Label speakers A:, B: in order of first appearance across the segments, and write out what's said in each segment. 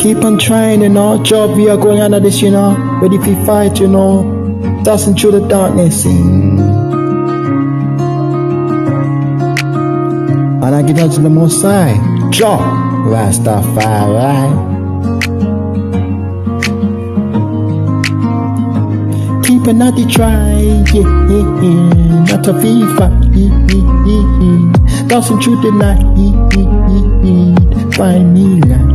A: Keep on trying, you know. Job, we are going under this, you know. Ready for fight, you know. Dancing through the darkness. And I get down to the most high. Job, Rastafari. Keep another try, not a FIFA. Dancing through the night, find me light.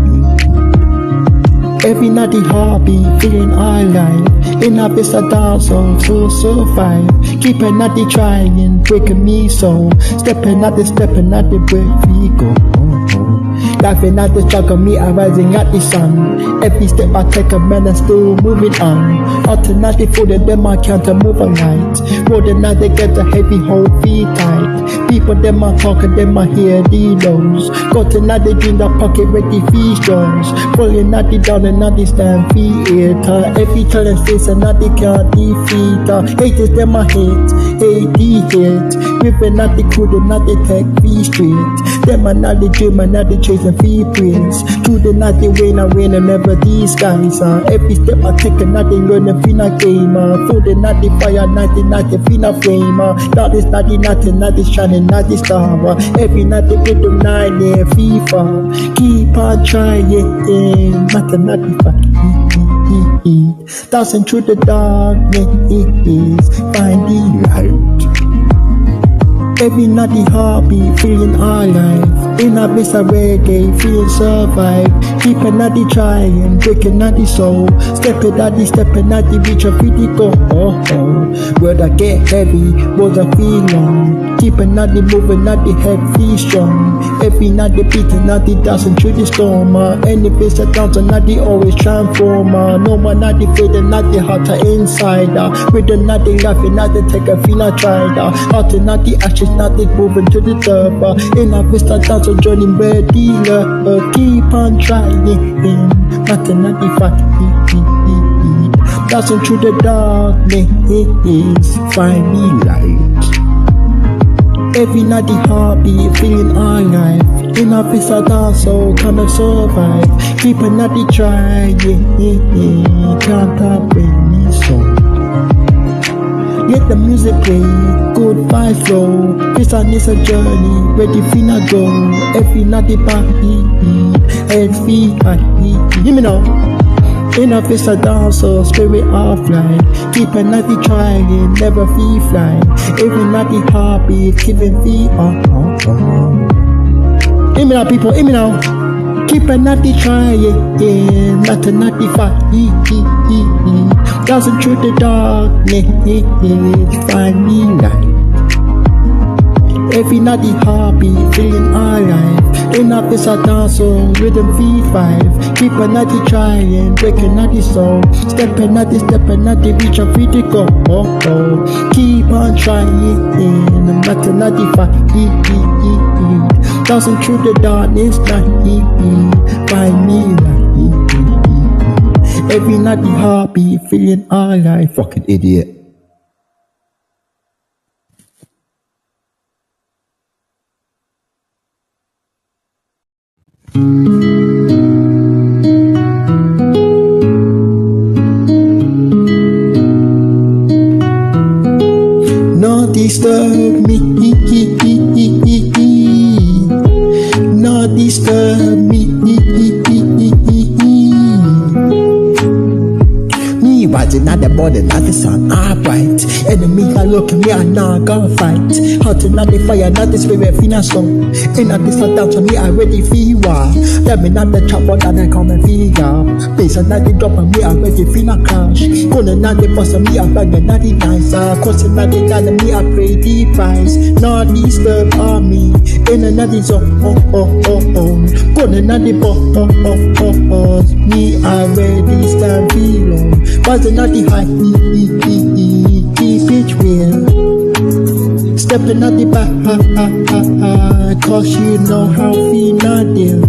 A: Every night the hobby, feeling alive. In a best of dance, so survive. Keep another trying, breaking me so. Stepping at the breath we go. Laughing at the struggle, me arising at the sun. Every step I take, a man and still moving on. Alternative for them I can't move on light. More than that they get a heavy hold feet tight. People them I talk and them I hear the lows. Got another in the pocket ready feast jones. Falling at the down and at the stand theater. Every challenge face another can't defeat her. Haters them I hate the hate. Ripping at the crew and at the tech be straight. Them another dream another chase and feel praise. Through the night they rain and never these guys. Every step I take another learn and feel a gamer. Through the night the fire night the feel a flame. Not this not this shining not this star. Every night they put them 9 year FIFA. Keep on trying mathematics. Dancing through the darkness, find the light. Every night the heartbeat, feeling alive. In a best of reggae, feeling survive. Keep another trying, breaking at the soul. Stepping at the beach of pretty go. Word I get heavy, words I feel long. Keep another moving, at the head feel strong. Every night the beating, at the dancing through the storm. Any face that dance, not the always transform. No one not the fading, not the heart inside. With the not the laughing, not the take a feel I tried. Heart not the ashes. Not it moving to the top. In a vista dance on Johnny Bear dealer. Keep on trying. Nothing not the fight. Dancing through the darkness. Find me light. Every night the heartbeat, feeling alive. In a vista dance, so can I survive? Keep another trying. Can't stop me so. Let the music play, good vibe flow. This is a journey, ready finna go. Every night the party, head feet high. Hear me now. In a face a dancer, spirit offline. Keep a night trying, never feel fly. Every night the heartbeat, keeping feet on. Hear me now, people, hear me now. Keep a natty trying, not a natty fight. Dancing through the darkness, find me light. Every night the heartbeat, feeling alive. In a place I dance, so rhythm V5. Keep a natty trying, breaking natty soul. Stepping at the beach of pretty go. Keep on trying, not a natty fight. Dancing through the darkness, find me light. Every night the heartbeat, feeling alive. Fucking idiot. Not disturb me. Not disturb me. Me watching at the border, not the sun upright. Enemies are looking me, I not gonna fight. Hot not the fire, not the spirit, feel so. In a distance down to me, I ready feel war. Let me not the chop, but I come and feel ya. Place a not the drop on me, I ready feel a crash. Gonna not the boss on me, I bang the not the nice. Crossing not the gun me, I pray the price. Not disturb on me. In another zone, Gonna not the boss, me, I ready stand below. But not the high, keep it real. Stepping at the back, cause you know how we not deal.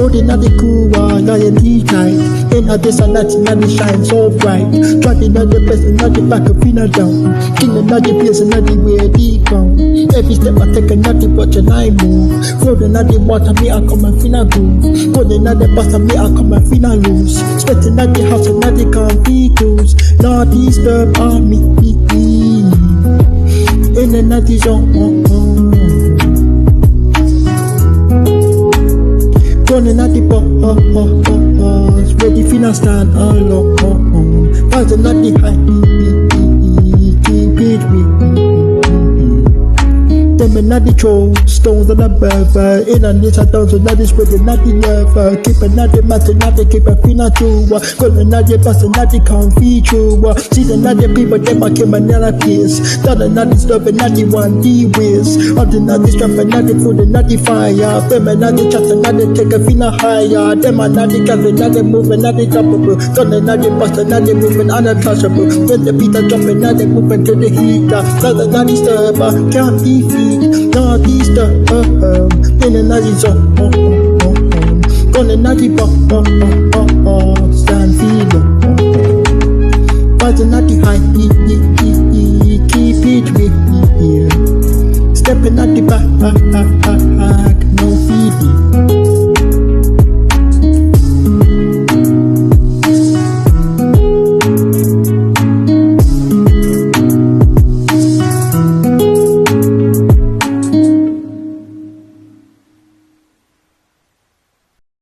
A: Loading at the cool one, I am the night. In a this and that, and it shines so bright. Driving at the best and at the back of Pina down. Killing at the place and at the way deep down. Every step I take and at the watch and I move. Floating at the water, me I come and finna groove. Going at the bus and me I come and finna lose. Sweating at the house and at the conflicts. Not disturb on me. In the night is on. Running at the boss, ready finna stand alone. Fighting at the high, keep it with. Them and not the troll, stones on the berber. In a niche I down, so not the spreading not the nerve. Keeping not the matter, not the keep a finna too. Calling not the bus and not the comfy true. See the not the people, them I came and not a piece. Done not the stuff and not the one the ways. On the not the strap and not the food and not the fire. Them and not the chat and not the take a finna higher. Them and not the cat and not the movement, not the droppable. Done not the bus and not the movement, untouchable. When the Peter jumping, not the movement to the heater. Done not the disturber, can't defeat. Not disturb, in the night is on. Gonna not the stand feeling. Fighting at the high, keep it with me. Stepping at the back, no feeding.